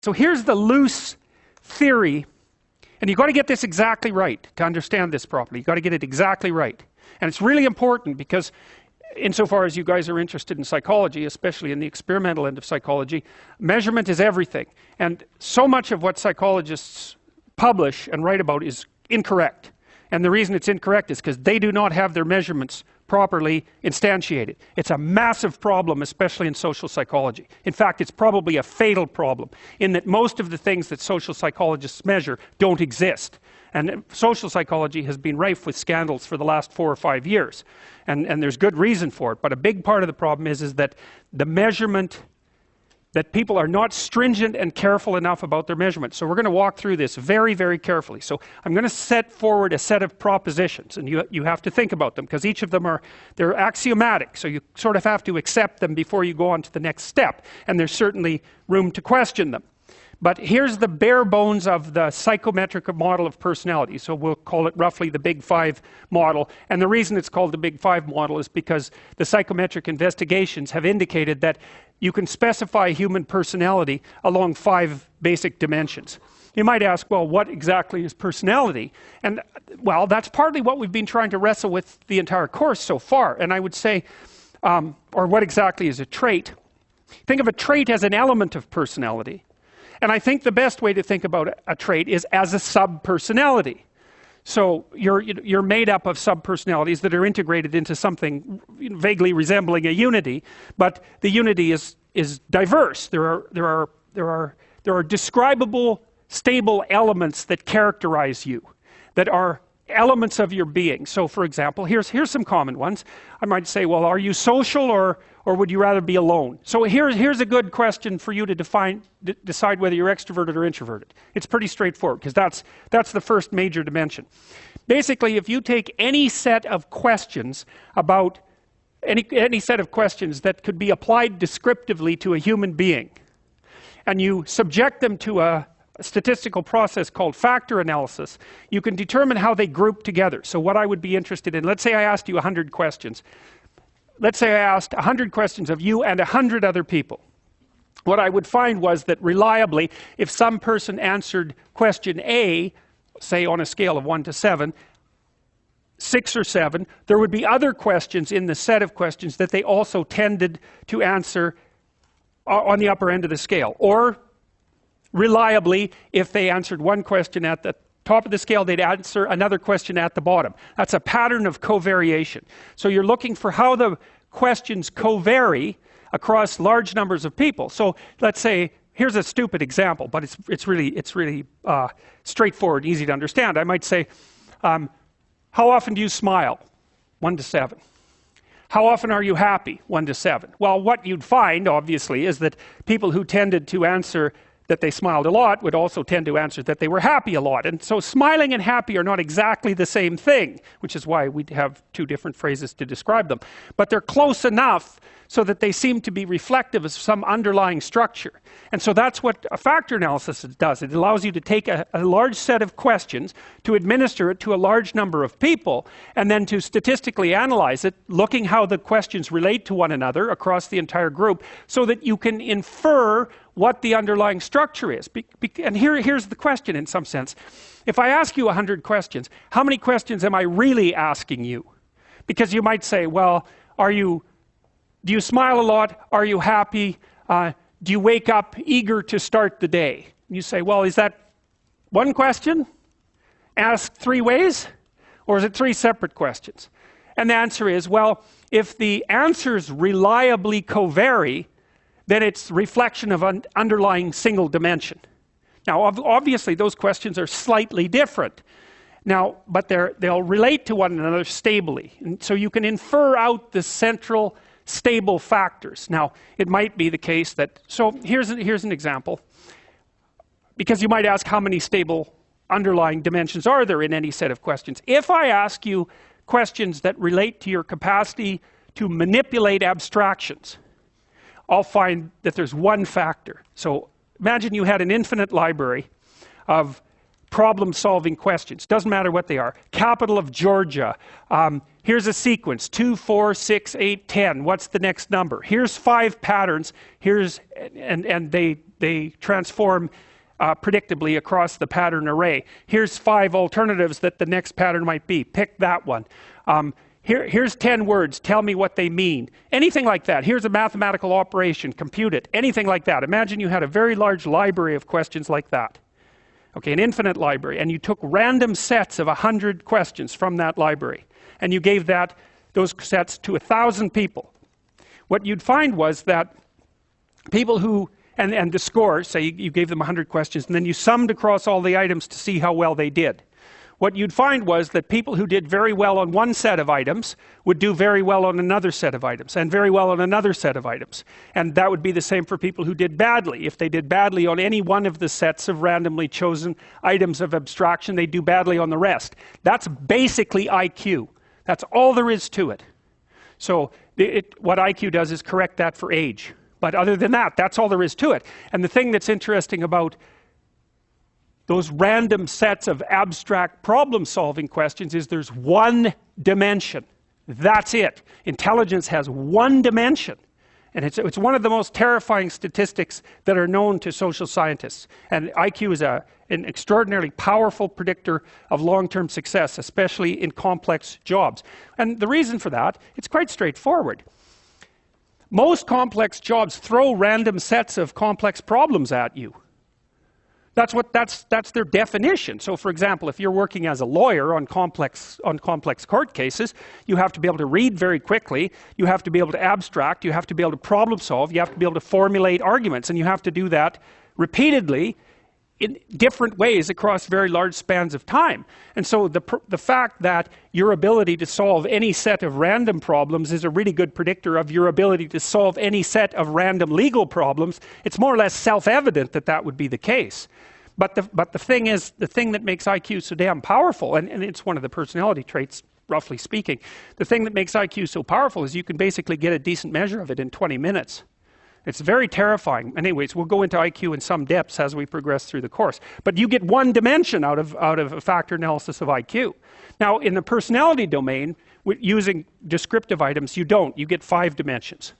So here's the loose theory, and you've got to get this exactly right to understand this properly. You've got to get it exactly right. And it's really important because insofar as you guys are interested in psychology, especially in the experimental end of psychology, measurement is everything. And so much of what psychologists publish and write about is incorrect. And the reason it's incorrect is because they do not have their measurements properly instantiated. It's a massive problem, especially in social psychology. In fact, it's probably a fatal problem in that most of the things that social psychologists measure don't exist. And social psychology has been rife with scandals for the last 4 or 5 years. And there's good reason for it. But a big part of the problem is that the measurement, that people are not stringent and careful enough about their measurement. So we're going to walk through this very, very carefully. So I'm going to set forward a set of propositions, and you have to think about them, because each of them they're axiomatic. So you sort of have to accept them before you go on to the next step. And there's certainly room to question them. But here's the bare bones of the psychometric model of personality. So we'll call it roughly the Big Five model. And the reason it's called the Big Five model is because the psychometric investigations have indicated that you can specify human personality along 5 basic dimensions. You might ask, well, what exactly is personality? And, well, that's partly what we've been trying to wrestle with the entire course so far. And I would say, or what exactly is a trait? Think of a trait as an element of personality. And I think the best way to think about a trait is as a sub-personality. So you're made up of sub-personalities that are integrated into something vaguely resembling a unity, but the unity is diverse. There are describable, stable elements that characterize you, that are elements of your being. So, for example, here's some common ones. I might say, well, are you social or would you rather be alone? So here's a good question for you to decide whether you're extroverted or introverted. It's pretty straightforward, because that's the first major dimension. Basically, if you take any set of questions about any set of questions that could be applied descriptively to a human being, and you subject them to a statistical process called factor analysis, you can determine how they group together. So what I would be interested in, let's say I asked you 100 questions. Let's say I asked 100 questions of you and 100 other people. What I would find was that reliably, if some person answered question A, say on a scale of 1 to 7, 6 or 7, there would be other questions in the set of questions that they also tended to answer on the upper end of the scale. Or reliably, if they answered one question at the top of the scale, they'd answer another question at the bottom. That's a pattern of covariation. So you're looking for how the questions covary across large numbers of people. So let's say, here's a stupid example, but it's really straightforward, easy to understand. I might say, how often do you smile? 1 to 7. How often are you happy? 1 to 7. Well, what you'd find, obviously, is that people who tended to answer that they smiled a lot would also tend to answer that they were happy a lot. And so smiling and happy are not exactly the same thing, which is why we have 2 different phrases to describe them. But they're close enough so that they seem to be reflective of some underlying structure. And so that's what a factor analysis does. It allows you to take a large set of questions, to administer it to a large number of people, and then to statistically analyze it, looking how the questions relate to one another across the entire group, so that you can infer what the underlying structure is. And here's the question in some sense. If I ask you 100 questions, how many questions am I really asking you? Because you might say, well, do you smile a lot? Are you happy? Do you wake up eager to start the day? And you say, well, is that one question asked 3 ways? Or is it 3 separate questions? And the answer is, well, if the answers reliably covary, then it's reflection of an underlying single dimension. Now, obviously, those questions are slightly different. Now, but they'll relate to one another stably. And so you can infer out the central stable factors. Now, it might be the case that, so here's an example. Because you might ask, how many stable underlying dimensions are there in any set of questions? If I ask you questions that relate to your capacity to manipulate abstractions, I'll find that there's one factor. So imagine you had an infinite library of problem-solving questions. Doesn't matter what they are. Capital of Georgia. Here's a sequence: 2, 4, 6, 8, 10. What's the next number? Here's 5 patterns. And they transform predictably across the pattern array. Here's 5 alternatives that the next pattern might be. Pick that one. Here's 10 words. Tell me what they mean. Anything like that. Here's a mathematical operation. Compute it. Anything like that. Imagine you had a very large library of questions like that. Okay, an infinite library. And you took random sets of 100 questions from that library. And you gave those sets to 1,000 people. What you'd find was that people who, and the score, say you gave them 100 questions, and then you summed across all the items to see how well they did. What you'd find was that people who did very well on one set of items would do very well on another set of items, and very well on another set of items. And that would be the same for people who did badly. If they did badly on any one of the sets of randomly chosen items of abstraction, they do badly on the rest. That's basically IQ. That's all there is to it. So what IQ does is correct that for age. But other than that, that's all there is to it. And the thing that's interesting about those random sets of abstract problem-solving questions is there's one dimension. That's it. Intelligence has one dimension. And it's one of the most terrifying statistics that are known to social scientists. And IQ is an extraordinarily powerful predictor of long-term success, especially in complex jobs. And the reason for that, it's quite straightforward. Most complex jobs throw random sets of complex problems at you. That's their definition. So, for example, if you're working as a lawyer on complex court cases, you have to be able to read very quickly, you have to be able to abstract, you have to be able to problem solve, you have to be able to formulate arguments, and you have to do that repeatedly in different ways across very large spans of time. And so the fact that your ability to solve any set of random problems is a really good predictor of your ability to solve any set of random legal problems, it's more or less self-evident that that would be the case. But the thing is, the thing that makes IQ so damn powerful, and it's one of the personality traits, roughly speaking, the thing that makes IQ so powerful is you can basically get a decent measure of it in 20 minutes. It's very terrifying. Anyways, we'll go into IQ in some depths as we progress through the course. But you get one dimension out of a factor analysis of IQ. Now, in the personality domain, using descriptive items, you don't. You get 5 dimensions.